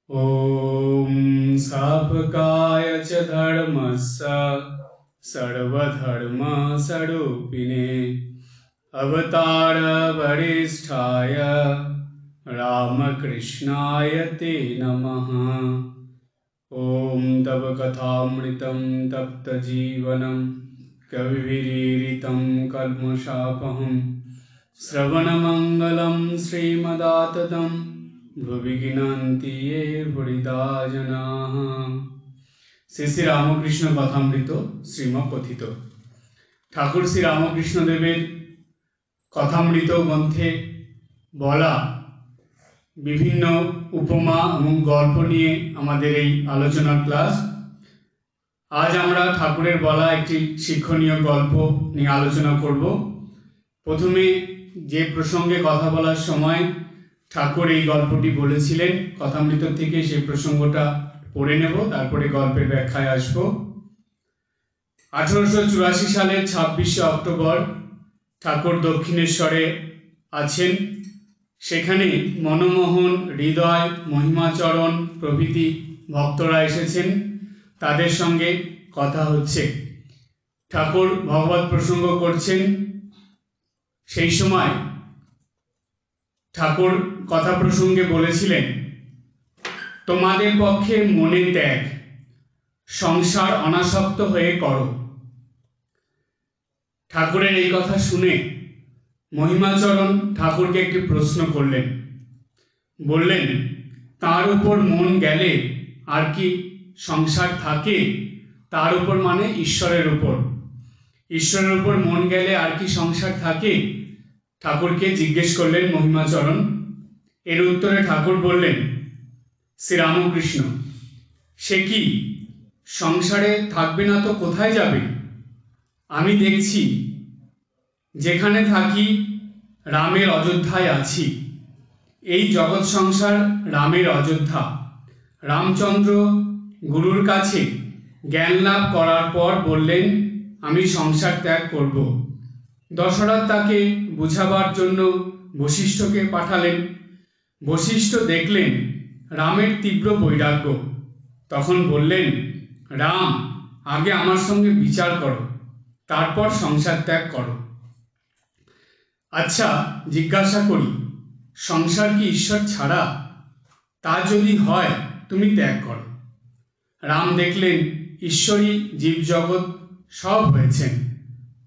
ॐ सापकाय च धर्मस्य सर्वधर्मस्वरूपिणे अवतारवरिष्ठाय रामकृष्णाय ते नमः। ॐ तव कथामृतं तप्तजीवनं कविभिरीडितं कल्मषापहं श्रवणमङ्गलं श्रीमदाततं भुवि गीनान्ति ये हृदा जनाः। শ্রী শ্রী রামকৃষ্ণ কথামৃত শ্রীমকথিত। ঠাকুর শ্রী রামকৃষ্ণ দেবের কথামৃত গ্রন্থে বলা বিভিন্ন উপমা এবং গল্প নিয়ে আমাদের এই আলোচনার ক্লাস। আজ আমরা ঠাকুরের বলা একটি শিক্ষণীয় গল্প নিয়ে আলোচনা করব। প্রথমে যে প্রসঙ্গে কথা বলার সময় ঠাকুর এই গল্পটি বলেছিলেন কথামৃত থেকে, সেই প্রসঙ্গটা পড়ে নেব, তারপরে গল্পের ব্যাখ্যায় আসব। 1884 সালের 26শে অক্টোবর ঠাকুর দক্ষিণেশ্বরে আছেন। সেখানে মনমোহন, হৃদয়, মহিমাচরণ প্রভৃতি ভক্তরা এসেছেন, তাদের সঙ্গে কথা হচ্ছে। ঠাকুর ভগবত প্রসঙ্গ করছেন। সেই সময় ঠাকুর কথা প্রসঙ্গে বলেছিলেন, তোমাদের পক্ষে মনে ত্যাগ, সংসার অনাসক্ত হয়ে করো। ঠাকুরের এই কথা শুনে মহিমাচরণ ঠাকুরকে একটি প্রশ্ন করলেন। বললেন, তার উপর মন গেলে আর কি সংসার থাকে? তার উপর মানে ঈশ্বরের উপর। ঈশ্বরের উপর মন গেলে আর কি সংসার থাকে? ঠাকুরকে জিজ্ঞেস করলেন মহিমাচরণ। এর উত্তরে ঠাকুর বললেন, শ্রীরামকৃষ্ণ, সে কি সংসারে থাকবে না তো কোথায় যাবে? আমি দেখছি যেখানে থাকি রামের অযোধ্যায় আছি। এই জগৎ সংসার রামের অযোধ্যা। রামচন্দ্র গুরুর কাছে জ্ঞান লাভ করার পর বললেন, আমি সংসার ত্যাগ করব। দশরথ তাকে বুঝাবার জন্য বশিষ্ঠকে পাঠালেন। বশিষ্ঠ দেখলেন রামের তীব্র বৈরাগ্য। তখন বললেন, রাম, আগে আমার সঙ্গে বিচার করো, তারপর সংসার ত্যাগ করো। আচ্ছা, জিজ্ঞাসা করি, সংসার কি ঈশ্বর ছাড়া? তা যদি হয় তুমি ত্যাগ করো। রাম দেখলেন ঈশ্বরই জীবজগৎ সব হয়েছেন,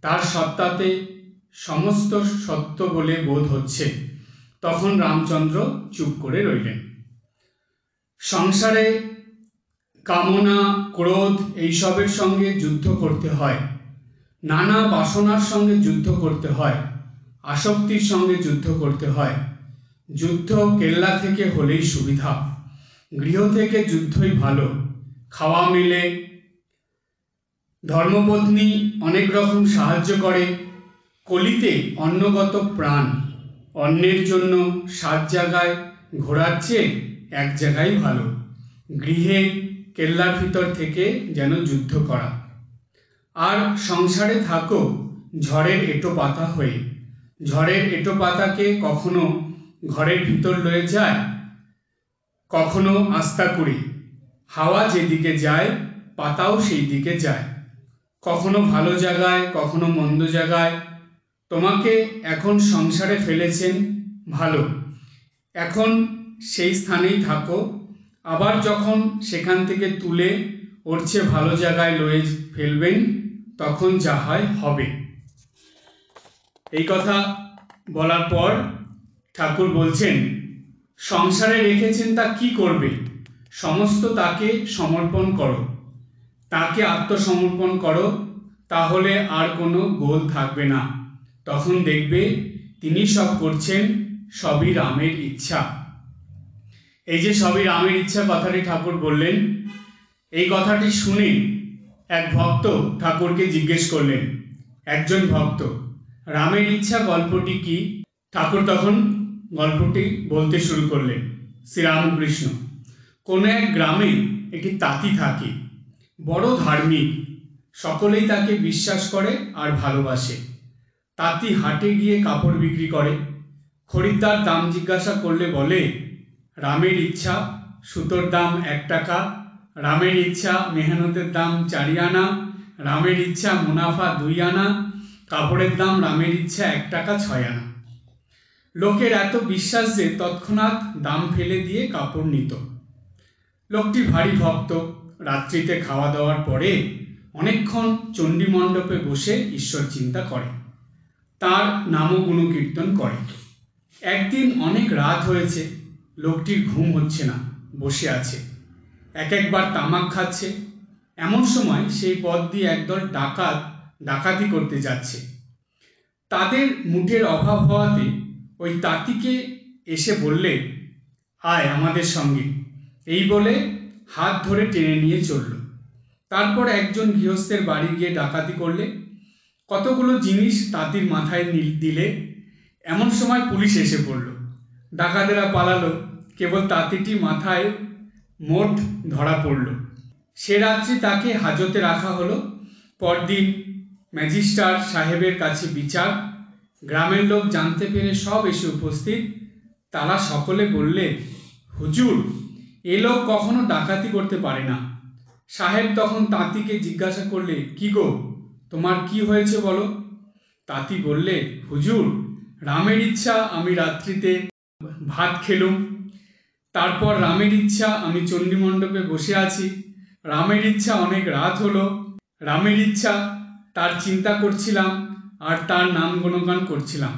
তার সত্তাতে সমস্ত সত্য বলে বোধ হচ্ছে। তখন রামচন্দ্র চুপ করে রইলেন। সংসারে কামনা, ক্রোধ এইসবের সঙ্গে যুদ্ধ করতে হয়, নানা বাসনার সঙ্গে যুদ্ধ করতে হয়, আসক্তির সঙ্গে যুদ্ধ করতে হয়। যুদ্ধ কেল্লা থেকে হলেই সুবিধা, গৃহ থেকে যুদ্ধই ভালো। খাওয়া মেলে, ধর্মপত্নী অনেক রকম সাহায্য করে। কলিতে অন্নগত প্রাণ, অন্যের জন্য 7 জায়গায় ঘোরার চেয়ে এক জায়গায় ভালো। গৃহে কেল্লার ভিতর থেকে যেন যুদ্ধ করা। আর সংসারে থাকো ঝড়ের এঁটো পাতা হয়ে। ঝড়ের এঁটো পাতাকে কখনো ঘরের ভিতর লয়ে যায়, কখনো আস্তা করে। হাওয়া যেদিকে যায় পাতাও সেই দিকে যায়, কখনো ভালো জায়গায়, কখনো মন্দ জায়গায়। তোমাকে এখন সংসারে ফেলেছেন ভালো, এখন সেই স্থানেই থাকো। আবার যখন সেখান থেকে তুলে ওর চেয়ে ভালো জায়গায় লয়ে ফেলবেন, তখন যা হয় হবে। এই কথা বলার পর ঠাকুর বলছেন, সংসারে রেখেছেন তা কি করবে? সমস্ত তাকে সমর্পণ করো, তাকে আত্মসমর্পণ করো, তাহলে আর কোনো গোল থাকবে না। তখন দেখবে তিনি সব করছেন, সবই রামের ইচ্ছা। এই যে সবই রামের ইচ্ছা কথাটি ঠাকুর বললেন, এই কথাটি শুনে এক ভক্ত ঠাকুরকে জিজ্ঞেস করলেন। একজন ভক্ত, রামের ইচ্ছা গল্পটি কি? ঠাকুর তখন গল্পটি বলতে শুরু করলেন। শ্রীরামকৃষ্ণ, কোনো এক গ্রামে একটি তাঁতি থাকে, বড় ধার্মিক, সকলেই তাকে বিশ্বাস করে আর ভালোবাসে। তাঁতি হাটে গিয়ে কাপড় বিক্রি করে। খরিদ্দার দাম জিজ্ঞাসা করলে বলে, রামের ইচ্ছা সুতোর দাম 1 টাকা, রামের ইচ্ছা মেহনতের দাম 4 আনা, রামের ইচ্ছা মুনাফা 2 আনা, কাপড়ের দাম রামের ইচ্ছা 1 টাকা 6 আনা। লোকের এত বিশ্বাস যে তৎক্ষণাৎ দাম ফেলে দিয়ে কাপড় নিত। লোকটি ভারী ভক্ত। রাত্রিতে খাওয়া দাওয়ার পরে অনেকক্ষণ চণ্ডী মণ্ডপে বসে ঈশ্বর চিন্তা করে, তার নাম গুণকীর্তন করে। একদিন অনেক রাত হয়েছে, লোকটির ঘুম হচ্ছে না, বসে আছে, একবার তামাক খাচ্ছে। এমন সময় সেই পথ দিয়ে একদল ডাকাত ডাকাতি করতে যাচ্ছে। তাদের মুঠের অভাব হওয়াতে ওই তাঁতিকে এসে বললে, আয় আমাদের সঙ্গে, এই বলে হাত ধরে টেনে নিয়ে চলল। তারপর একজন গৃহস্থের বাড়ি গিয়ে ডাকাতি করলে, কতগুলো জিনিস তাঁতির মাথায় দিলে। এমন সময় পুলিশ এসে পড়ল। ডাকাতেরা পালালো, কেবল তাঁতিটি মাথায় মোট ধরা পড়ল। সে রাত্রি তাকে হাজতে রাখা হলো। পরদিন ম্যাজিস্ট্রেট সাহেবের কাছে বিচার। গ্রামের লোক জানতে পেরে সব এসে উপস্থিত। তারা সকলে বললে, হুজুর, এ লোক কখনো ডাকাতি করতে পারে না। সাহেব তখন তাঁতিকে জিজ্ঞাসা করলে, কি গো, তোমার কি হয়েছে বলো? তাঁতি বললে, হুজুর, রামের ইচ্ছা আমি রাত্রিতে ভাত খেলুম, তারপর রামের ইচ্ছা আমি চণ্ডী মণ্ডপে বসে আছি, রামের ইচ্ছা অনেক রাত হলো, রামের ইচ্ছা তার চিন্তা করছিলাম আর তার নাম গুণগান করছিলাম।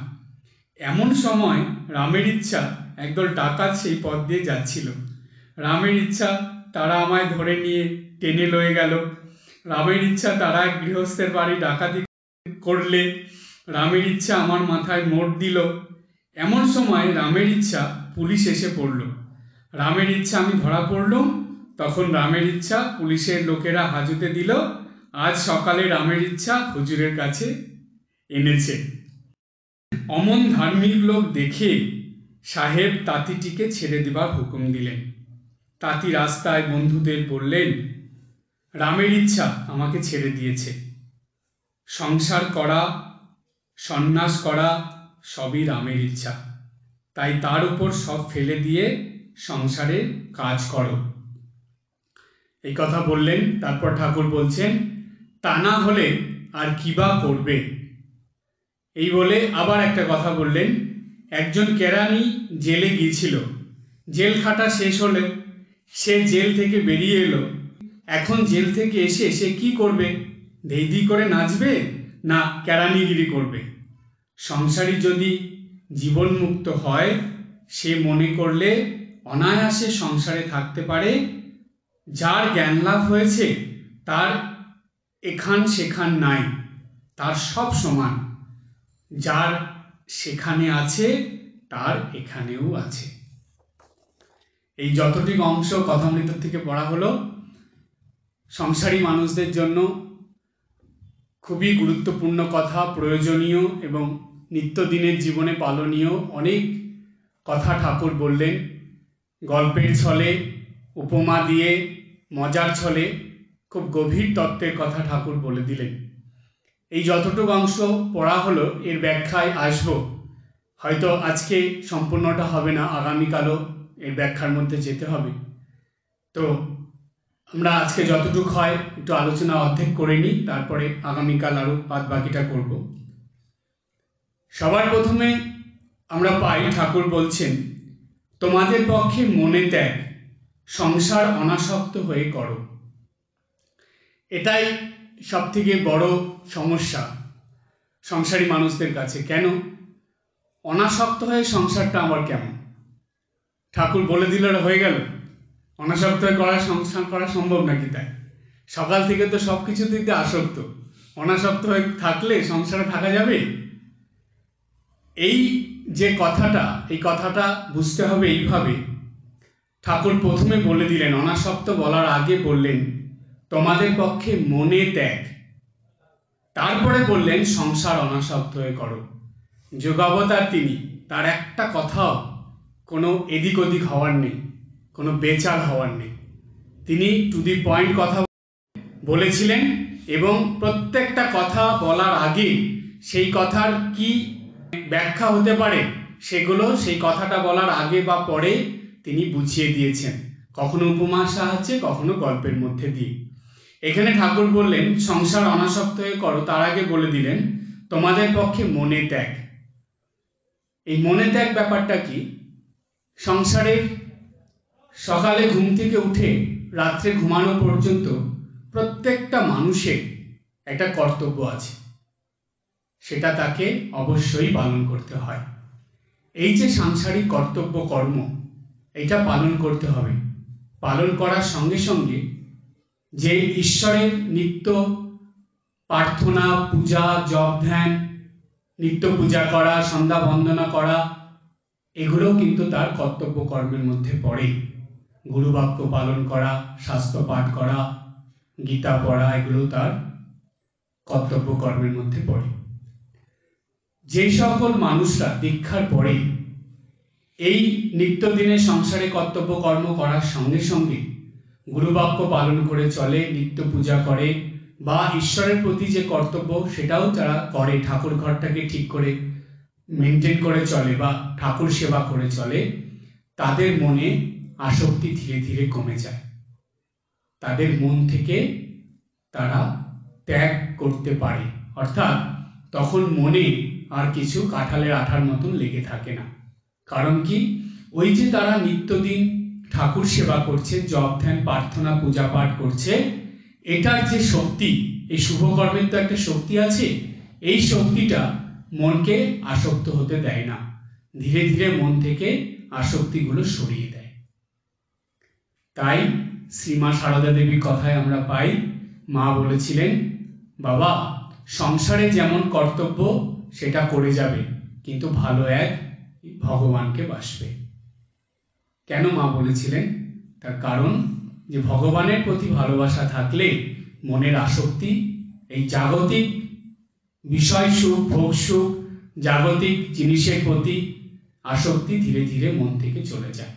এমন সময় রামের ইচ্ছা একদল ডাকাত সেই পথ দিয়ে যাচ্ছিল। রামের ইচ্ছা তারা আমায় ধরে নিয়ে টেনে লয়ে গেল। রামের ইচ্ছা তারা এক গৃহস্থের বাড়ি ডাকাতি করলে। রামের ইচ্ছা আমার মাথায় মোট দিল। এমন সময় রামের ইচ্ছা পুলিশ এসে পড়ল। রামের ইচ্ছা আমি ধরা পড়লুম। তখন রামের ইচ্ছা পুলিশের লোকেরা হাজতে দিল। আজ সকালে রামের ইচ্ছা হুজুরের কাছে এনেছে। অমন ধার্মিক লোক দেখে সাহেব তাঁতিটিকে ছেড়ে দেবার হুকুম দিলেন। তাঁতি রাস্তায় বন্ধুদের বললেন, রামের ইচ্ছা আমাকে ছেড়ে দিয়েছে। সংসার করা, সন্ন্যাস করা সবই রামের ইচ্ছা, তাই তার উপর সব ফেলে দিয়ে সংসারে কাজ করো। এই কথা বললেন। তারপর ঠাকুর বলছেন, তা না হলে আর কিবা করবে। এই বলে আবার একটা কথা বললেন। একজন কেরানি জেলে গিয়েছিল। জেল খাটা শেষ হলে সে জেল থেকে বেরিয়ে এলো। এখন জেল থেকে এসে সে কি করবে? ধেই করে নাচবে না কেরানিগিরি করবে? সংসারী যদি জীবনমুক্ত হয়, সে মনে করলে অনায়াসে সংসারে থাকতে পারে। যার জ্ঞান লাভ হয়েছে তার এখান সেখান নাই, তার সব সমান। যার সেখানে আছে তার এখানেও আছে। এই যতটুকু অংশ কথামৃত থেকে পড়া হলো, সংসারী মানুষদের জন্য খুবই গুরুত্বপূর্ণ কথা, প্রয়োজনীয় এবং নিত্যদিনের জীবনে পালনীয় অনেক কথা ঠাকুর বললেন। গল্পের ছলে, উপমা দিয়ে, মজার ছলে খুব গভীর তত্ত্বের কথা ঠাকুর বলে দিলেন। এই যতটুকু অংশ পড়া হলো এর ব্যাখ্যায় আসব। হয়তো আজকে সম্পূর্ণটা হবে না, আগামীকালও এর ব্যাখ্যার মধ্যে যেতে হবে। তো আমরা আজকে যতটুকু হয় একটু আলোচনা অর্ধেক করে নিই, তারপরে আগামীকাল আরও বাদ বাকিটা করব। সবার প্রথমে আমরা পাই ঠাকুর বলছেন, তোমাদের পক্ষে মনে ত্যাগ, সংসার অনাসক্ত হয়ে করো। এটাই সবথেকে বড় সমস্যা সংসারী মানুষদের কাছে। কেন অনাসক্ত হয়ে সংসারটা আমার কেমন? ঠাকুর বলে দিল হয়ে গেল? অনাসক্ত হয়ে সংসার করা সম্ভব নাকি? তাই সকাল থেকে তো সব কিছুতেই আসক্ত। অনাসক্ত হয়ে থাকলে সংসারে থাকা যাবে? এই যে কথাটা, এই কথাটা বুঝতে হবে এইভাবে। ঠাকুর প্রথমে বলে দিলেন, অনাসক্ত বলার আগে বললেন তোমাদের পক্ষে মনে ত্যাগ, তারপরে বললেন সংসার অনাসক্ত হয়ে করো। যোগাবতার তিনি, তার একটা কথাও কোনো এদিক ওদিক হওয়ার নেই, কোনো বেচার হওয়ার নেই। তিনি টু দি পয়েন্ট কথা বলেছিলেন এবং প্রত্যেকটা কথা বলার আগে সেই কথার কি ব্যাখ্যা হতে পারে সেগুলো সেই কথাটা বলার আগে বা পরে তিনি বুঝিয়ে দিয়েছেন। কখনো উপমার সাহায্যে, কখনো গল্পের মধ্যে দিয়ে। এখানে ঠাকুর বললেন সংসার অনাসক্ত হয়ে করো, তার আগে বলে দিলেন তোমাদের পক্ষে মনে ত্যাগ। এই মনে ত্যাগ ব্যাপারটা কি? সংসারের সকালে ঘুম থেকে উঠে রাত্রে ঘুমানো পর্যন্ত প্রত্যেকটা মানুষের একটা কর্তব্য আছে, সেটা তাকে অবশ্যই পালন করতে হয়। এই যে সাংসারিক কর্তব্য কর্ম, এটা পালন করতে হবে। পালন করার সঙ্গে সঙ্গে যে ঈশ্বরের নিত্য প্রার্থনা, পূজা, জপ, ধ্যান, নিত্য পূজা করা, সন্ধ্যা বন্দনা করা, এগুলোও কিন্তু তার কর্তব্য কর্মের মধ্যে পড়ে। গুরুবাক্য পালন করা, শাস্ত্র পাঠ করা, গীতা পড়া, এগুলো তার কর্তব্য কর্মের মধ্যে পড়ে। যে সকল মানুষরা দীক্ষার পরে এই নিত্যদিনের সংসারে কর্তব্য কর্ম করার সঙ্গে সঙ্গে গুরুবাক্য পালন করে চলে, নিত্য পূজা করে, বা ঈশ্বরের প্রতি যে কর্তব্য সেটাও যারা করে, ঠাকুর ঘরটাকে ঠিক করে মেনটেন করে চলে বা ঠাকুর সেবা করে চলে, তাদের মনে আসক্তি ধীরে ধীরে কমে যায়। তাদের মন থেকে তারা ত্যাগ করতে পারে, অর্থাৎ তখন মনে আর কিছু কাঁঠালের আঠার মতন লেগে থাকে না। কারণ কি? ওই যে তারা নিত্যদিন ঠাকুর সেবা করছে, জপ, ধ্যান, প্রার্থনা, পূজা পাঠ করছে, এটার যে শক্তি, এই শুভকর্মের তো একটা শক্তি আছে, এই শক্তিটা মনকে আসক্ত হতে দেয় না, ধীরে ধীরে মন থেকে আসক্তিগুলো সরিয়ে দেয়। তাই শ্রীমা সারদা দেবীর কথায় আমরা পাই, মা বলেছিলেন, বাবা সংসারে যেমন কর্তব্য সেটা করে যাবে, কিন্তু ভালো এক ভগবানকে বাসবে। কেন মা বলেছিলেন? তার কারণ যে ভগবানের প্রতি ভালোবাসা থাকলে মনের আসক্তি, এই জাগতিক বিষয় সুখ, ভোগ সুখ, জাগতিক জিনিসের প্রতি আসক্তি ধীরে ধীরে মন থেকে চলে যায়।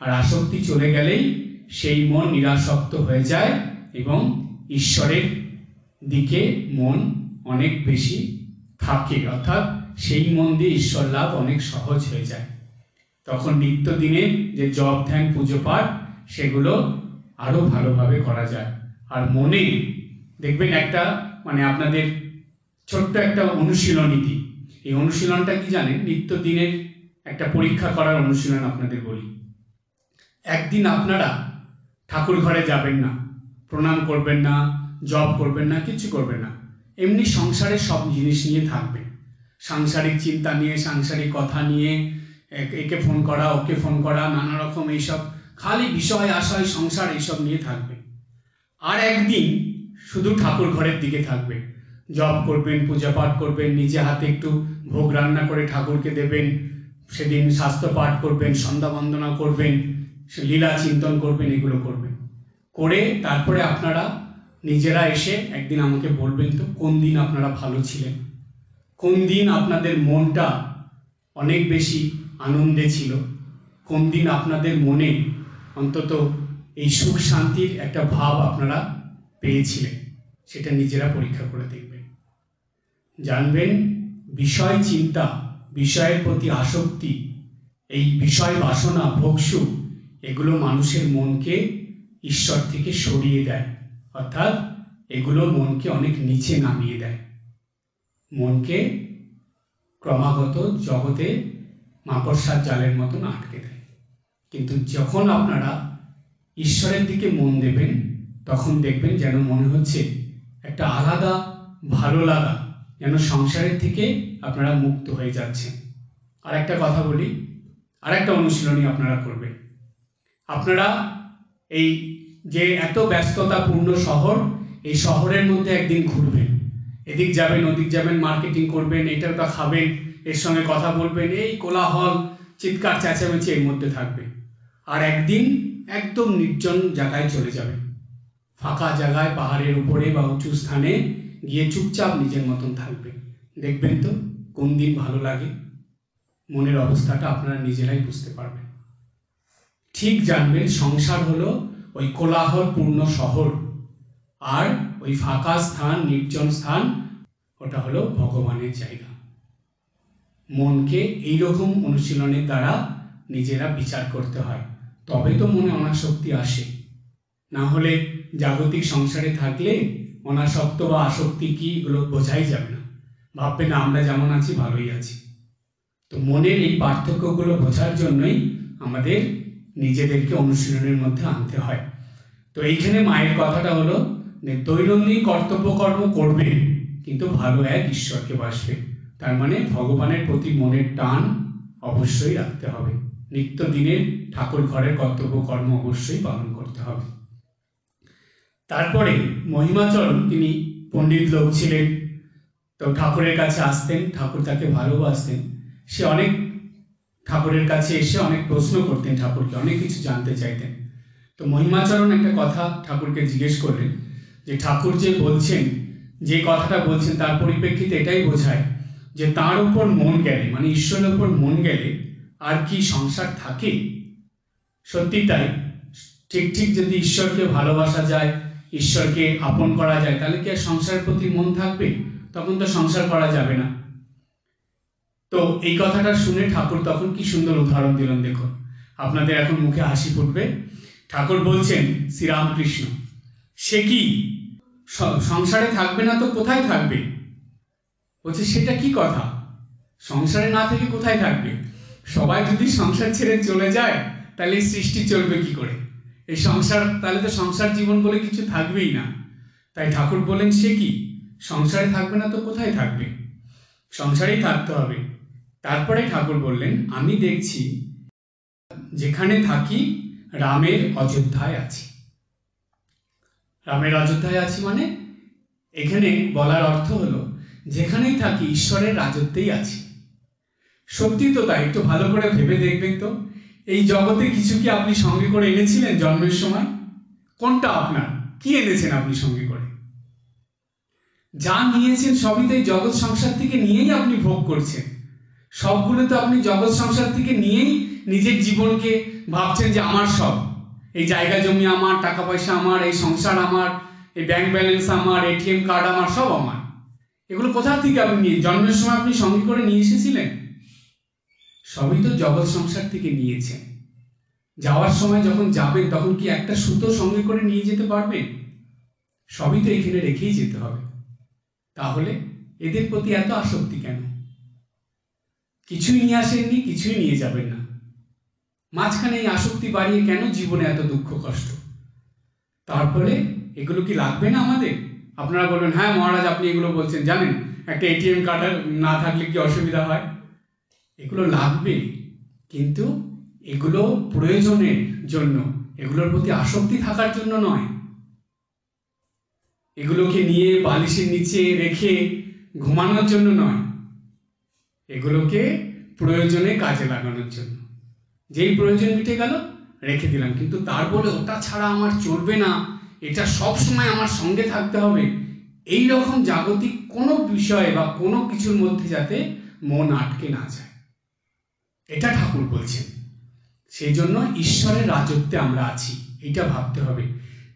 আর আসক্তি চলে গেলেই সেই মন নিরাসক্ত হয়ে যায় এবং ঈশ্বরের দিকে মন অনেক বেশি থাকে, অর্থাৎ সেই মন দিয়ে ঈশ্বর লাভ অনেক সহজ হয়ে যায়। তখন নিত্যদিনের যে জপ, ধ্যান, পুজো পাঠ, সেগুলো আরো ভালোভাবে করা যায়। আর মনে দেখবেন একটা আপনাদের ছোট্ট একটা অনুশীলনী দিই। এই অনুশীলনটা কি জানেন? নিত্যদিনের একটা পরীক্ষা করার অনুশীলন আপনাদের বলি। একদিন আপনারা ঠাকুর ঘরে যাবেন না, প্রণাম করবেন না, জপ করবেন না, কিছু করবেন না, এমনি সংসারের সব জিনিস নিয়ে থাকবেন। সাংসারিক চিন্তা নিয়ে, সাংসারিক কথা নিয়ে, একে ফোন করা, ওকে ফোন করা, নানা রকম এইসব খালি বিষয় আশয় সংসার এইসব নিয়ে থাকবে। আর একদিন শুধু ঠাকুর ঘরের দিকে থাকবে, জপ করবেন, পূজা পাঠ করবেন, নিজে হাতে একটু ভোগ রান্না করে ঠাকুরকে দেবেন, সেদিন শাস্ত্র পাঠ করবেন, সন্ধ্যা বন্দনা করবেন, লীলা চিন্তন করবেন, এগুলো করবেন। করে তারপরে আপনারা নিজেরা এসে একদিন আমাকে বলবেন তো কোন দিন আপনারা ভালো ছিলেন, কোন দিন আপনাদের মনটা অনেক বেশি আনন্দে ছিল, কোন দিন আপনাদের মনে অন্তত এই সুখ শান্তির একটা ভাব আপনারা পেয়েছিলেন, সেটা নিজেরা পরীক্ষা করে দেখবেন। জানবেন বিষয় চিন্তা, বিষয়ের প্রতি আসক্তি, এই বিষয় বাসনা, ভোগসুখ, এগুলো মানুষের মনকে ঈশ্বর থেকে সরিয়ে দেয়, অর্থাৎ এগুলো মনকে অনেক নিচে নামিয়ে দেয়, মনকে ক্রমাগত জগতে মাকড়সার জালের মতন আটকে দেয়। কিন্তু যখন আপনারা ঈশ্বরের দিকে মন দেবেন, তখন দেখবেন যেন মনে হচ্ছে একটা আলাদা ভালো লাগা, যেন সংসারের থেকে আপনারা মুক্ত হয়ে যাচ্ছেন। আর একটা কথা বলি, আর একটা অনুশীলনী আপনারা করবেন। আপনারা এই যে এত ব্যস্ততাপূর্ণ শহর, এই শহরের মধ্যে একদিন ঘুরবেন, এদিক যাবেন, ওদিক যাবেন, মার্কেটিং করবেন, এটা ওটা খাবেন, এর সঙ্গে কথা বলবেন, এই কোলাহল, চিৎকার চেঁচামেচি এর মধ্যে থাকবে। আর একদিন একদম নির্জন জায়গায় চলে যাবেন, ফাঁকা জায়গায়, পাহাড়ের উপরে বা উঁচু স্থানে গিয়ে চুপচাপ নিজের মতন থাকবেন। দেখবেন তো কোন দিন ভালো লাগে, মনের অবস্থাটা আপনারা নিজেরাই বুঝতে পারবেন। ঠিক জানবেন সংসার হলো ওই কোলাহলপূর্ণ শহর, আর ওই ফাঁকা স্থান, নির্জন স্থান, ওটা হলো ভগবানের জায়গা। মনকে এইরকম অনুশীলনের দ্বারা নিজেরা বিচার করতে হয়, তবে তো মনে অনাসক্তি আসে। না হলে জাগতিক সংসারে থাকলে অনাসক্ত বা আসক্তি কি এগুলো বোঝাই যাবে না, ভাববে না আমরা যেমন আছি ভালোই আছি। তো মনের এই পার্থক্যগুলো বোঝার জন্যই আমাদের নিজেদেরকে অনুশীলনের মধ্যে আনতে হয়। তো এইখানে মায়ের কথাটা হলো যে দৈনন্দিন কর্তব্যকর্ম করবে, কিন্তু ভালো এক ঈশ্বরকে বাসবে। তার মানে ভগবানের প্রতি মনের টান অবশ্যই রাখতে হবে। নিত্যদিনের ঠাকুর ঘরের কর্তব্যকর্ম অবশ্যই পালন করতে হবে। তারপরে মহিমাচরণ তিনি পণ্ডিত লোক ছিলেন, তো ঠাকুরের কাছে আসতেন, ঠাকুর তাকে ভালোবাসতেন। সে অনেক ঠাকুরের কাছে এসে অনেক প্রশ্ন করতেন, ঠাকুরকে অনেক কিছু জানতে চাইতেন। তো মহিমাচরণ একটা কথা ঠাকুরকে জিজ্ঞেস করলেন যে ঠাকুর যে বলছেন, যে কথাটা বলছেন তার পরিপ্রেক্ষিতে এটাই বোঝায় যে তার উপর মন গেলে, মানে ঈশ্বরের উপর মন গেলে আর কি সংসার থাকে? সত্যি তাই। ঠিক ঠিক যদি ঈশ্বরকে ভালোবাসা যায়, ঈশ্বরকে আপন করা যায়, তাহলে কি আর সংসারের প্রতি মন থাকবে? তখন তো সংসার করা যাবে না। তো এই কথাটা শুনে ঠাকুর তখন কি সুন্দর উদাহরণ দিলেন দেখুন, আপনাদের এখন মুখে হাসি ফুটবে। ঠাকুর বলছেন শ্রীরামকৃষ্ণ, সে কি সংসারে থাকবে না তো কোথায় থাকবে? বলছে সেটা কি কথা, সংসারে না থেকে কোথায় থাকবে? সবাই যদি সংসার ছেড়ে চলে যায় তাহলে এই সৃষ্টি চলবে কি করে? এই সংসার, তাহলে তো সংসার জীবন বলে কিছু থাকবেই না। তাই ঠাকুর বলেন সে কি সংসারে থাকবে না তো কোথায় থাকবে, সংসারেই থাকতে হবে। তারপরে ঠাকুর বললেন, আমি দেখছি যেখানে থাকি রামের অযোধ্যায় আছি। রামের অযোধ্যায় আছি মানে এখানে বলার অর্থ হলো যেখানেই থাকি ঈশ্বরের রাজত্বেই আছি। সত্যি তো তাই। একটু ভালো করে ভেবে দেখবেন তো, এই জগতে কিছু কি আপনি সঙ্গে করে এনেছিলেন জন্মের সময়? কোনটা আপনার? কি এনেছেন আপনি সঙ্গে করে? যা নিয়েছেন সবই তো এই জগৎ সংসার থেকে নিয়েই আপনি ভোগ করছেন। সবগুলো তো আপনি জগৎ সংসার থেকে নিয়েই নিজের জীবনকে ভাবছেন যে আমার সব, এই জায়গা জমি আমার, টাকা পয়সা আমার, এই সংসার আমার, এই ব্যাংক ব্যালেন্স আমার, এটিএম কার্ড আমার, সব আমার। এগুলো কোথা থেকে আপনি নিয়ে জন্মের সময় আপনি সঙ্গে করে নিয়ে এসেছিলেন? সবই তো জগৎ সংসার থেকে নিয়েছেন। যাওয়ার সময় যখন যাবেন তখন কি একটা সুতো সঙ্গে করে নিয়ে যেতে পারবেন? সবই তো এখানে রেখেই যেতে হবে। তাহলে এদের প্রতি এত আসক্তি কেন? কিছুই নিয়ে আসেননি, কিছুই নিয়ে যাবেন না, মাঝখানে এই আসক্তি বাড়িয়ে কেন জীবনে এত দুঃখ কষ্ট? তারপরে এগুলো কি লাগবে না আমাদের? আপনারা বলবেন হ্যাঁ মহারাজ আপনি এগুলো বলছেন, জানেন একটা এটিএম কার্ড না থাকলে কি অসুবিধা হয়? এগুলো লাগবে, কিন্তু এগুলো প্রয়োজনের জন্য, এগুলোর প্রতি আসক্তি থাকার জন্য নয়। এগুলোকে নিয়ে বালিশের নিচে রেখে ঘুমানোর জন্য নয়, এগুলোকে প্রয়োজনে কাজে লাগানোর জন্য। যেই প্রয়োজন মিটে গেল রেখে দিলাম, কিন্তু তার বলে ওটা ছাড়া আমার চলবে না, এটা সব সময় আমার সঙ্গে থাকতে হবে, এই রকম জাগতিক কোনো বিষয় বা কোনো কিছুর মধ্যে যাতে মন আটকে না যায়, এটা ঠাকুর বলছেন। সেই জন্য ঈশ্বরের রাজত্বে আমরা আছি, এটা ভাবতে হবে।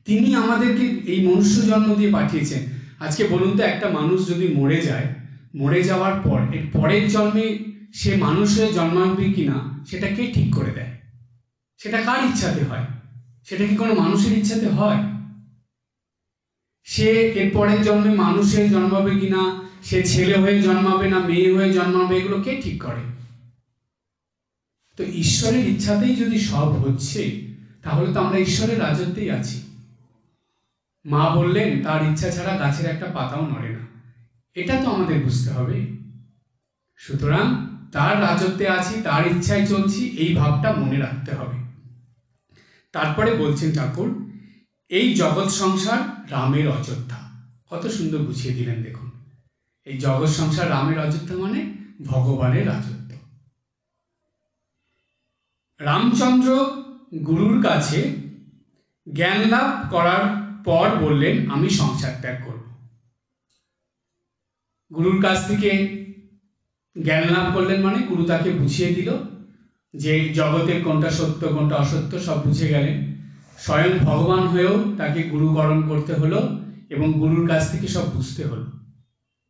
তিনি আমাদেরকে এই মনুষ্য জন্ম দিয়ে পাঠিয়েছেন। আজকে বলুন তো, একটা মানুষ যদি মরে যায়, মরে যাওয়ার পর এর পরের জন্মে সে মানুষ হয়ে জন্মাবে কিনা সেটা কে ঠিক করে দেয়? সেটা কার ইচ্ছাতে হয়? সেটা কি কোনো মানুষের ইচ্ছাতে হয়? সে এর পরের জন্মে মানুষ হয়ে জন্মাবে কিনা, সে ছেলে হয়ে জন্মাবে না মেয়ে হয়ে জন্মাবে, এগুলো কে ঠিক করে? তো ঈশ্বরের ইচ্ছাতেই যদি সব হচ্ছে, তাহলে তো আমরা ঈশ্বরের রাজত্বেই আছি। মা বললেন তার ইচ্ছা ছাড়া গাছের একটা পাতাও নড়ে না, এটা তো আমাদের বুঝতে হবে। সুতরাং তার রাজত্বে আছি, তার ইচ্ছায় চলছি, এই ভাবটা মনে রাখতে হবে। তারপরে বলছেন ঠাকুর, এই জগৎ সংসার রামের অযোধ্যা। কত সুন্দর বুঝিয়ে দিলেন দেখুন। এই জগৎ সংসার রামের অযোধ্যা মানে ভগবানের রাজত্ব। রামচন্দ্র গুরুর কাছে জ্ঞান লাভ করার পর বললেন আমি সংসার ত্যাগ করব। গুরুর কাছ থেকে জ্ঞান লাভ করলেন মানে গুরু তাকে বুঝিয়ে দিল যে জগতের কোনটা সত্য কোনটা অসত্য, সব বুঝে গেলেন। স্বয়ং ভগবান হয়েও তাকে গুরুকরণ করতে হলো এবং গুরুর কাছ থেকে সব বুঝতে হলো।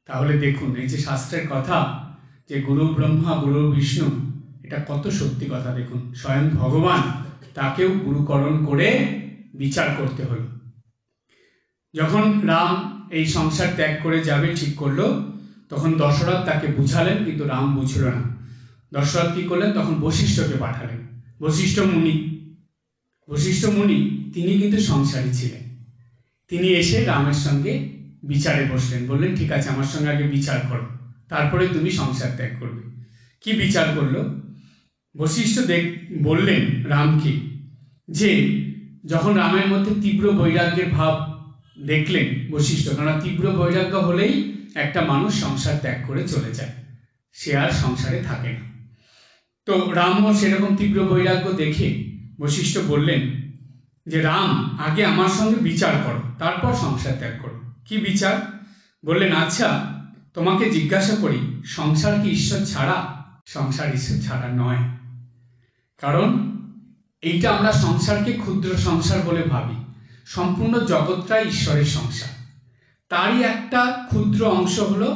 তাহলে দেখুন, এই যে শাস্ত্রের কথা যে গুরু ব্রহ্মা গুরু বিষ্ণু, এটা কত সত্যি কথা। দেখুন, স্বয়ং ভগবান তাকেও গুরুকরণ করে বিচার করতে হলো। যখন রাম এই সংসার ত্যাগ করে যাবে ঠিক করলো, তখন দশরথ তাকে বুঝালেন, কিন্তু রাম বুঝল না। দশরথ কি করলেন, তখন বশিষ্ঠকে পাঠালেন। বশিষ্ঠ মুনি তিনি কিন্তু সংসারী ছিলেন। তিনি এসে রামের সঙ্গে বিচারে বসলেন, বললেন ঠিক আছে আমার সঙ্গে আগে বিচার করো, তারপরে তুমি সংসার ত্যাগ করবে। কি বিচার করলো? বশিষ্ঠ বললেন রামকে যে যখন রামের মধ্যে তীব্র বৈরাগ্যের ভাব দেখলেন বশিষ্ঠ, কারণ তীব্র বৈরাগ্য হলেই একটা মানুষ সংসার ত্যাগ করে চলে যায়, সে আর সংসারে থাকে না। তো রামও সেরকম তীব্র বৈরাগ্য দেখে বশিষ্ঠ বললেন যে রাম, আগে আমার সঙ্গে বিচার করো, তারপর সংসার ত্যাগ করো। কি বিচার? বললেন আচ্ছা তোমাকে জিজ্ঞাসা করি, সংসার কি ঈশ্বর ছাড়া? সংসার ঈশ্বর ছাড়া নয়। কারণ এইটা আমরা সংসারকে ক্ষুদ্র সংসার বলে ভাবি, সম্পূর্ণ জগৎটাই ঈশ্বরের সংসার। তারই একটা ক্ষুদ্র অংশ হলো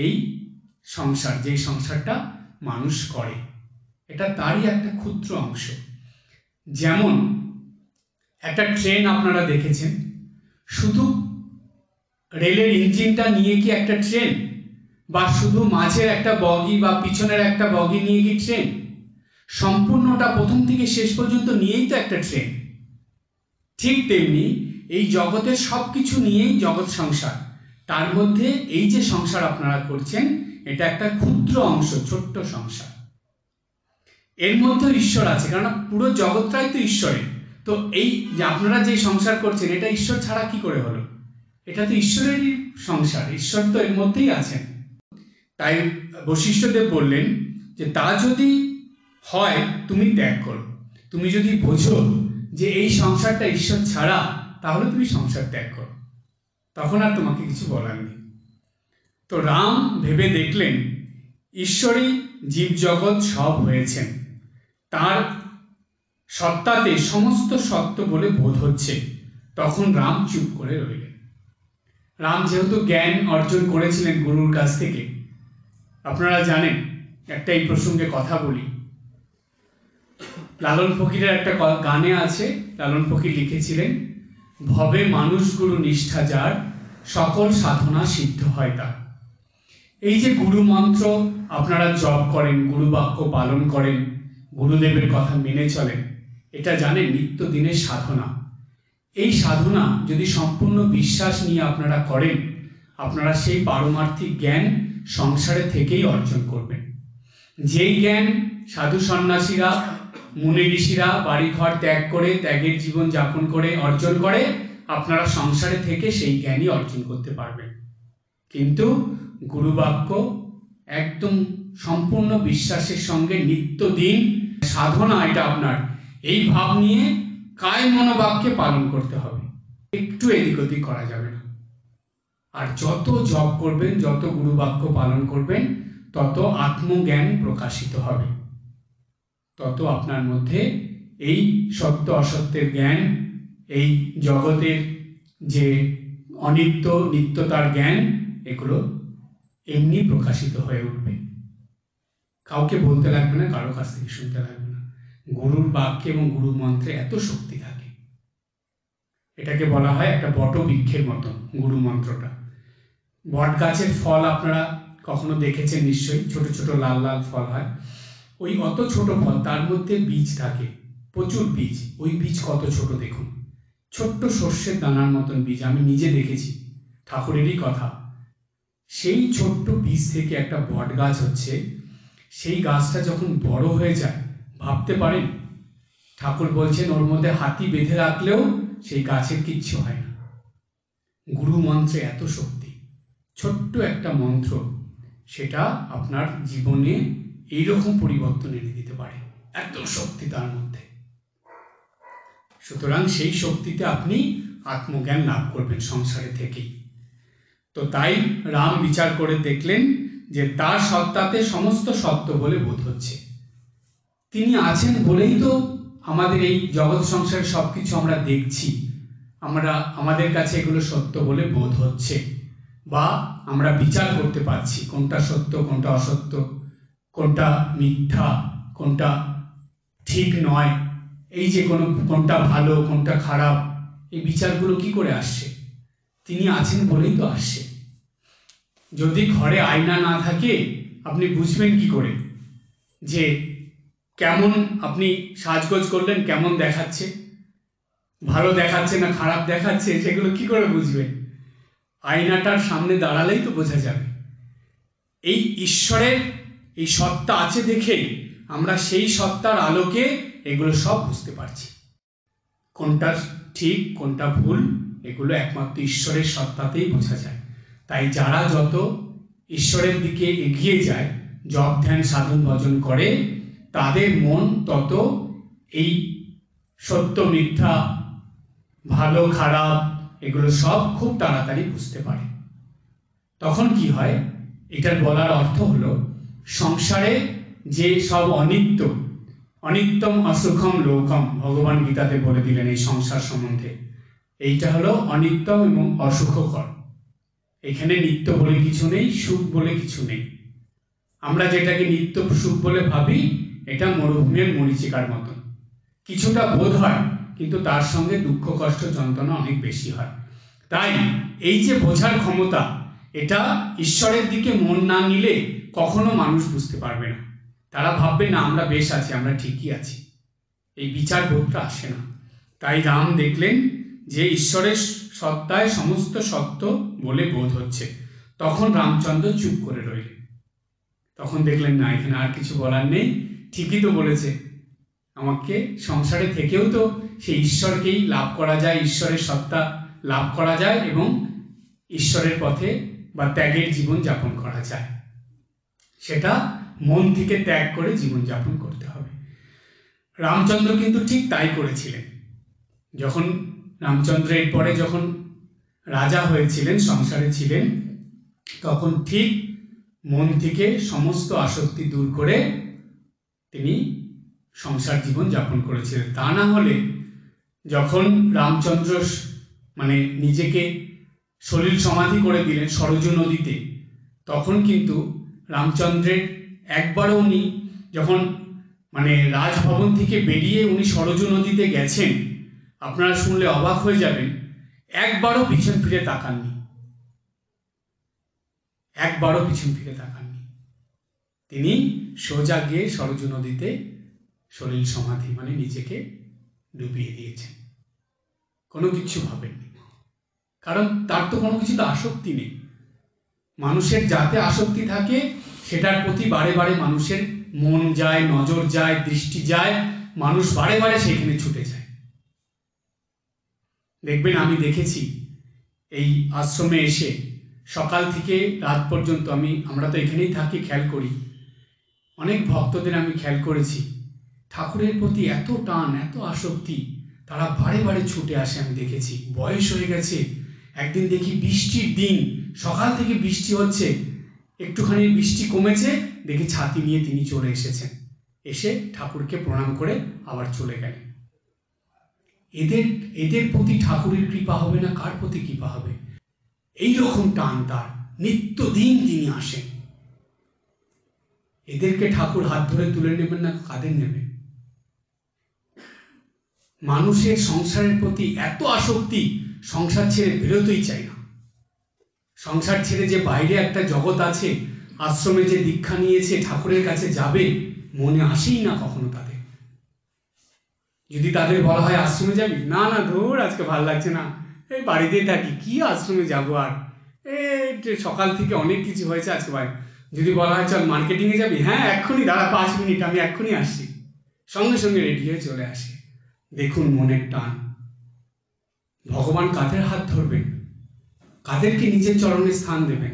এই সংসার, যেই সংসারটা মানুষ করে, এটা তারই একটা ক্ষুদ্র অংশ। যেমন একটা ট্রেন আপনারা দেখেছেন, শুধু রেলের ইঞ্জিনটা নিয়ে কি একটা ট্রেন, বা শুধু মাঝের একটা বগি বা পিছনের একটা বগি নিয়ে কি ট্রেন? সম্পূর্ণটা প্রথম থেকে শেষ পর্যন্ত নিয়েই তো একটা ট্রেন। ঠিক তেমনি এই জগতের সব কিছু নিয়েই জগৎ সংসার, তার মধ্যে এই যে সংসার আপনারা করছেন এটা একটা ক্ষুদ্র অংশ, ছোট্ট সংসার। এর মধ্যে ঈশ্বর আছে, কারণ পুরো জগৎটাই তো ঈশ্বরের। তো এই যে আপনারা যে সংসার করছেন এটা ঈশ্বর ছাড়া কি করে হলো? এটা তো ঈশ্বরেরই সংসার, ঈশ্বর তো এর মধ্যেই আছেন। তাই বশিষ্ঠদেব বললেন যে তা যদি হয় তুমি ত্যাগ করো, তুমি যদি বোঝো যে এই সংসারটা ঈশ্বর ছাড়া, তাহলে তুমি সংসার ত্যাগ করো, তখন আর তোমাকে কিছু বলার নেই। তো রাম ভেবে দেখলেন ঈশ্বরই জীবজগৎ সব হয়েছেন, তার সত্তাতে সমস্ত সত্য বলে বোধ হচ্ছে। তখন রাম চুপ করে রইলেন। রাম যেহেতু জ্ঞান অর্জন করেছিলেন গুরুর কাছ থেকে, আপনারা জানেন, একটা এই প্রসঙ্গে কথা বলি। লালন ফকিরের একটা গানে আছে, লালন ফকির লিখেছিলেন, ভবে মানুষ গুরু নিষ্ঠা যার, সকল সাধনা সিদ্ধ হয় তার। এই যে গুরু মন্ত্র আপনারা জপ করেন, গুরু বাক্য পালন করেন, গুরুদেবের কথা মেনে চলেন, এটা জানেন নিত্যদিনের সাধনা। এই সাধনা যদি সম্পূর্ণ বিশ্বাস নিয়ে আপনারা করেন, আপনারা সেই পারমার্থিক জ্ঞান সংসারে থেকেই অর্জন করবেন। যেই জ্ঞান সাধু সন্ন্যাসীরা, মুনি ঋষিরা বাড়িঘর ত্যাগ করে, ত্যাগের জীবন যাপন করে অর্জন করে, আপনারা সংসারে থেকে সেই জ্ঞানই অর্জন করতে পারবেন। কিন্তু গুরুবাক্য একদম সম্পূর্ণ বিশ্বাসের সঙ্গে নিত্যদিন সাধনা, এটা আপনার এই ভাব নিয়ে কায় মনোবাক্যে পালন করতে হবে, একটু এদিক ওদিক করা যাবে না। আর যত জপ করবেন, যত গুরুবাক্য পালন করবেন, তত আত্মজ্ঞান প্রকাশিত হবে, তত আপনার মধ্যে এই সত্য অসত্যের জ্ঞান, এই জগতের যে অনিত্য নিত্যতার জ্ঞান, এগুলো এমনি প্রকাশিত হয়ে উঠবে। কাউকে বলতে লাগবে না, কারো কাছ থেকে শুনতে লাগবে না। গুরুর বাক্যে এবং গুরু মন্ত্রে এত শক্তি থাকে। এটাকে বলা হয় একটা বটবৃক্ষের মতন গুরু মন্ত্রটা। বট গাছের ফল আপনারা কখনো দেখেছেন নিশ্চয়ই, ছোট ছোট লাল লাল ফল হয়। ওই অত ছোট ফল, তার মধ্যে বীজ থাকে, প্রচুর বীজ। ওই বীজ কত ছোট দেখুন, ছোট্ট সর্ষের দানার মতন বীজ। আমি নিজে দেখেছি, ঠাকুরেরই কথা। সেই ছোট্ট বীজ থেকে একটা বট গাছ হচ্ছে। সেই গাছটা যখন বড় হয়ে যায়, ভাবতে পারেন, ঠাকুর বলছেন ওর মধ্যে হাতি বেঁধে রাখলেও সেই গাছের কিচ্ছু হয় না। গুরু মন্ত্রে এত শক্তি। ছোট্ট একটা মন্ত্র, সেটা আপনার জীবনে এইরকম পরিবর্তন এনে দিতে পারে, এত শক্তি তার মধ্যে। সুতরাং সেই শক্তিতে আপনি আত্মজ্ঞান লাভ করবেন সংসারে থেকেই। তো তাই রাম বিচার করে দেখলেন যে তার সত্তাতে সমস্ত সত্য বলে বোধ হচ্ছে। তিনি আছেন বলেই তো আমাদের এই জগৎ সংসারের সব কিছু আমরা দেখছি, আমাদের কাছে এগুলো সত্য বলে বোধ হচ্ছে, বা আমরা বিচার করতে পারছি কোনটা সত্য, কোনটা অসত্য, কোনটা মিথ্যা, কোনটা ঠিক নয়। এই যে কোনটা ভালো কোনটা খারাপ, এই বিচারগুলো কি করে আসছে? তিনি আছেন বলেই তো আসছে। যদি ঘরে আয়না না থাকে আপনি বুঝবেন কি করে যে কেমন আপনি সাজগোজ করলেন, কেমন দেখাচ্ছে, ভালো দেখাচ্ছে না খারাপ দেখাচ্ছে, সেগুলো কি করে বুঝবেন? আয়নাটার সামনে দাঁড়ালেই তো বোঝা যাবে। এই ঈশ্বরের এই সত্তা আছে দেখেই আমরা সেই সত্তার আলোকে এগুলো সব বুঝতে পারছি। কোনটা ঠিক কোনটা ভুল এগুলো একমাত্র ঈশ্বরের সত্তাতেই বোঝা যায়। তাই যারা যত ঈশ্বরের দিকে এগিয়ে যায়, জপ ধ্যান সাধন ভজন করে, তাদের মন তত এই সত্য মিথ্যা ভালো খারাপ এগুলো সব খুব তাড়াতাড়ি বুঝতে পারে। তখন কি হয়, এটার বলার অর্থ হলো সংসারে যে সব অনিত্য, অনিত্যম অসুখম লোকম, ভগবান গীতাতে বলে দিলেন এই সংসার সম্বন্ধে। এইটা হলো অনিত্যম এবং অসুখকর। এখানে নিত্য বলে কিছু নেই, সুখ বলে কিছু নেই। আমরা যেটাকে নিত্য সুখ বলে ভাবি, এটা মরুভূমির মরীচিকার মতন। কিছুটা বোধ হয়, কিন্তু তার সঙ্গে দুঃখ কষ্ট যন্ত্রণা অনেক বেশি হয়। তাই এই যে বোঝার ক্ষমতা, এটা ঈশ্বরের দিকে মন না নিলে কখনো মানুষ বুঝতে পারবে না। তারা ভাববে না আমরা বেশ আছি, আমরা ঠিকই আছি, এই বিচার বোধটা আসে না। তাই রাম দেখলেন যে ঈশ্বরের সত্তায় সমস্ত সত্য বলে বোধ হচ্ছে। তখন রামচন্দ্র চুপ করে রইলেন। তখন দেখলেন না, এখানে আর কিছু বলার নেই, ঠিকই তো বলেছে। আমাকে সংসারে থেকেও তো সেই ঈশ্বরকেই লাভ করা যায়, ঈশ্বরের সত্তা লাভ করা যায় এবং ঈশ্বরের পথে বা ত্যাগের জীবন যাপন করা যায়। সেটা মন থেকে ত্যাগ করে জীবন যাপন করতে হবে। রামচন্দ্র কিন্তু ঠিক তাই করেছিলেন। যখন রামচন্দ্রের পরে যখন রাজা হয়েছিলেন, সংসারে ছিলেন, তখন ঠিক মন থেকে সমস্ত আসক্তি দূর করে তিনি সংসার জীবন যাপন করেছিলেন। তা না হলে যখন রামচন্দ্র নিজেকে সলিল সমাধি করে দিলেন সরজু নদীতে, তখন কিন্তু রামচন্দ্রের একবারও উনি যখন রাজভবন থেকে বেরিয়ে উনি সরজু নদীতে গেছেন, আপনারা শুনলে অবাক হয়ে যাবেন, একবারও পিছন ফিরে তাকাননি, একবারও পিছন ফিরে তাকাননি। তিনি সোজা গিয়ে সরজু নদীতে সলিল সমাধি নিজেকে ডুবিয়ে দিয়েছেন, কোনো কিছু ভাবেননি। কারণ তার তো কোনো কিছুতে আসক্তি নেই। মানুষের যাতে আসক্তি থাকে সেটার প্রতি বারে বারে মানুষের মন যায়, নজর যায়, দৃষ্টি যায়, মানুষ বারে বারে সেখানে ছুটে যায়। দেখবেন, আমি দেখেছি এই আশ্রমে এসে সকাল থেকে রাত পর্যন্ত, আমরা তো এখানেই থাকি, খেয়াল করি, অনেক ভক্তদের আমি খেয়াল করেছি ঠাকুরের প্রতি এত টান, এত আসক্তি, তারা বারে বারে ছুটে আসে। আমি দেখেছি বয়স হয়ে গেছে, একদিন দেখি বৃষ্টির দিন, সকাল থেকে বৃষ্টি হচ্ছে, একটুখানি বৃষ্টি কমেছে, দেখি ছাতি নিয়ে তিনি চলে এসেছেন, এসে ঠাকুরকে প্রণাম করে আবার চলে গেলেন। এদের প্রতি ঠাকুরের কৃপা হবে না, কার প্রতি কৃপা হবে? এইরকম টান তার, নিত্যদিন তিনি আসেন। এদেরকে ঠাকুর হাত ধরে তুলে নেবেন না, কাদের নেবেন? মানুষের সংসারের প্রতি এত আসক্তি, সংসার ছেড়ে বেরোতেই চায় না। সংসার ছেড়ে যে বাইরে একটা জগৎ আছে, আশ্রমে যে দীক্ষা নিয়েছে, ঠাকুরের কাছে যাবে, মনে আসেই না কখনো তাদের। যদি তাদের বলা হয় আশ্রমে যাবি, না না ধুর, আজকে ভালো লাগছে না, এই বাড়িতেই থাকি, কি আশ্রমে যাবো আর, সকাল থেকে অনেক কিছু হয়েছে আজকে বাড়ি। যদি বলা হয় চল মার্কেটিংয়ে যাবি, হ্যাঁ এক্ষুনি দাঁড়া, 5 মিনিট, আমি এক্ষুনি আসছি, সঙ্গে সঙ্গে রেডি হয়ে চলে আসে। দেখুন মনের টান। ভগবান কাদের হাত ধরবেন, কাদেরকে নিজের চরণে স্থান দেবেন?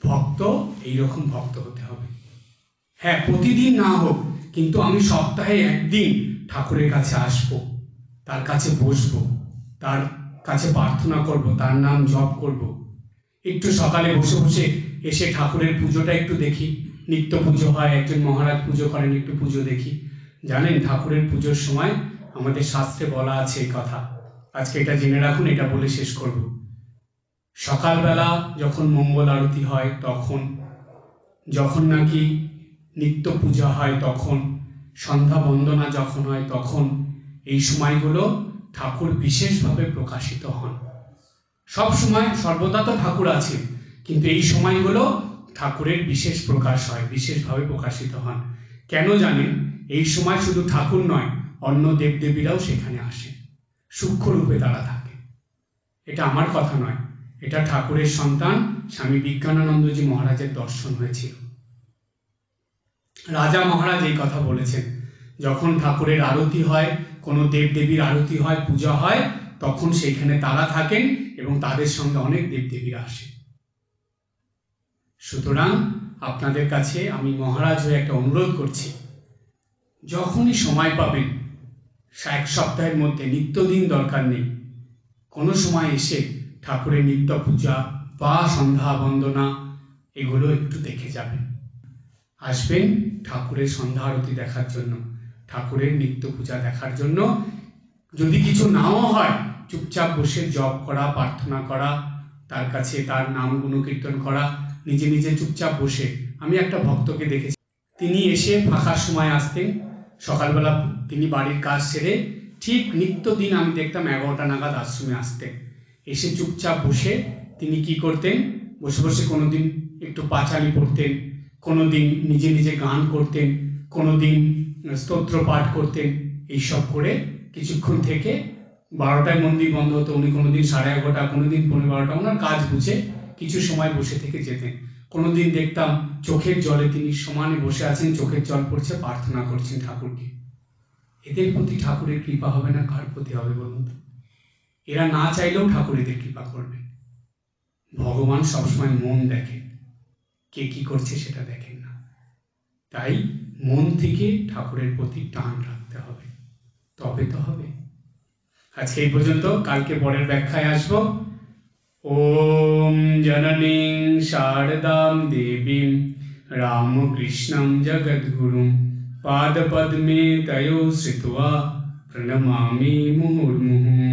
ভক্ত এইরকম ভক্ত হতে হবে। হ্যাঁ, প্রতিদিন না হোক, কিন্তু আমি সপ্তাহে একদিন ঠাকুরের কাছে আসবো, তার কাছে বসবো, তার কাছে প্রার্থনা করব, তার নাম জপ করব। একটু সকালে বসে বসে এসে ঠাকুরের পুজোটা একটু দেখি, নিত্য পুজো হয়, একজন মহারাজ পুজো করেন, একটু পুজো দেখি। জানেন, ঠাকুরের পুজোর সময় আমাদের শাস্ত্রে বলা আছে এই কথা, আজকে এটা জেনে রাখুন, এটা বলে শেষ করব। সকালবেলা যখন মঙ্গল আরতি হয় তখন, যখন নাকি নিত্য পূজা হয় তখন, সন্ধ্যা বন্দনা যখন হয় তখন এই সময়গুলো ঠাকুর বিশেষভাবে প্রকাশিত হন। সব সময় সর্বদা তো ঠাকুর আছে, কিন্তু এই সময়গুলো ঠাকুরের বিশেষ প্রকাশ হয়, বিশেষভাবে প্রকাশিত হন। কেন জানেন? এই সময় শুধু ঠাকুর নয়, অন্য দেবদেবীরাও সেখানে আসেন, সূক্ষ্ম রূপে তারা থাকে। এটা আমার কথা নয়, এটা ঠাকুরের সন্তান স্বামী বিজ্ঞানানন্দজি মহারাজের দর্শন হয়েছিল। রাজা মহারাজ এই কথা বলেছেন, যখন ঠাকুরের আরতি হয়, কোনো দেবদেবীর আরতি হয়, পূজা হয়, তখন সেইখানে তারা থাকেন এবং তাদের সঙ্গে অনেক দেবদেবীরা আসেন। সুতরাং আপনাদের কাছে আমি মহারাজ হয়ে একটা অনুরোধ করছি, যখনই সময় পাবেন, এক সপ্তাহের মধ্যে, নিত্যদিন দরকার নেই, কোনো সময় এসে ঠাকুরের নিত্য পূজা বা সন্ধ্যা বন্দনা এগুলো একটু দেখে যাবেন। আসবেন ঠাকুরের সন্ধ্যা আরতি দেখার জন্য, ঠাকুরের নিত্য পূজা দেখার জন্য। যদি কিছু নাও হয়, চুপচাপ বসে জপ করা, প্রার্থনা করা, তার কাছে তার নাম গুণকীর্তন করা, নিজে নিজে চুপচাপ বসে। আমি একটা ভক্তকে দেখেছি, তিনি এসে ফাঁকার সময় আসতেন, সকালবেলা তিনি বাড়ির কাজ সেরে ঠিক নিত্যদিন আমি দেখতাম 11টা নাগাদ আশ্রমে আসতেন। এসে চুপচাপ বসে তিনি কি করতেন, বসে বসে কোনোদিন একটু পাঁচালি পড়তেন, কোনোদিন নিজে নিজে গান করতেন, কোনোদিন স্তোত্র পাঠ করতেন। এইসব করে কিছুক্ষণ থেকে 12টায় মন্দির বন্ধ হতো, উনি কোনোদিন 11:30, কোনোদিন 12:15, ওনার কাজ বুঝে কিছু সময় বসে থেকে যেতেন। কোনোদিন দেখতাম চোখের জলে তিনি সমানে বসে আছেন, চোখের জল পড়ছে, প্রার্থনা করছেন ঠাকুরকে। এদের প্রতি ঠাকুরের কৃপা হবে না? কার প্রতি হবে বলুন তো? এরা না চাইলেও ঠাকুর এদের কৃপা করবে। ভগবান সবসময় মন দেখেন, কে কি করছে সেটা দেখেন না। তাই মন থেকে ঠাকুরের প্রতি টান রাখতে হবে, তবে তো হবে। আজকে এই পর্যন্ত, কালকে পরের ব্যাখ্যায় আসবো। ওম জননীং শারদাম দেবীম রামকৃষ্ণম জগদ্গুরুম পাদপদ্মে তয়ো শ্রিত্বা প্রণমামি মুহুর্মুহুঃ।